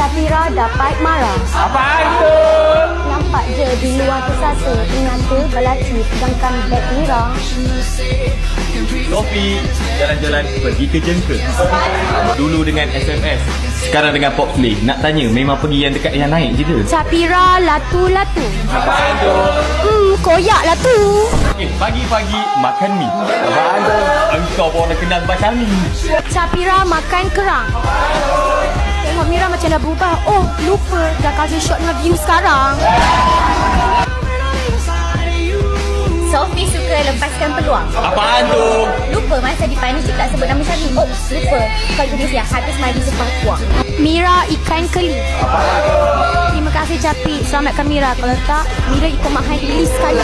Safira dapat marah. Apaan tu? Nampak je di luar kesasa. Ingata belaci sedangkan beg Mira. Sofi, jalan-jalan pergi ke jengka. Dulu dengan SMS, sekarang dengan Popplay. Nak tanya, memang pergi yang dekat yang naik je ke? Safira latu-latu. Apaan tu? Koyak lah tu. Pagi-pagi makan mie. Apaan tu? Engkau baru nak kenal macam ni. Safira makan kerang. Tengok Mira macam dah berubah. Oh, lupa dah kasih shot dengan view sekarang. Sofi suka lepaskan peluang. Apaan tu? Lupa masa di partnership tak sebut nama Syahrini. Oh, lupa. Kau jadi siap habis mandi sepah puang. Mira ikan keli. Terima kasih Capik. Selamatkan Mira. Kalau tak, Mira ikut mak hai Ilis sekali.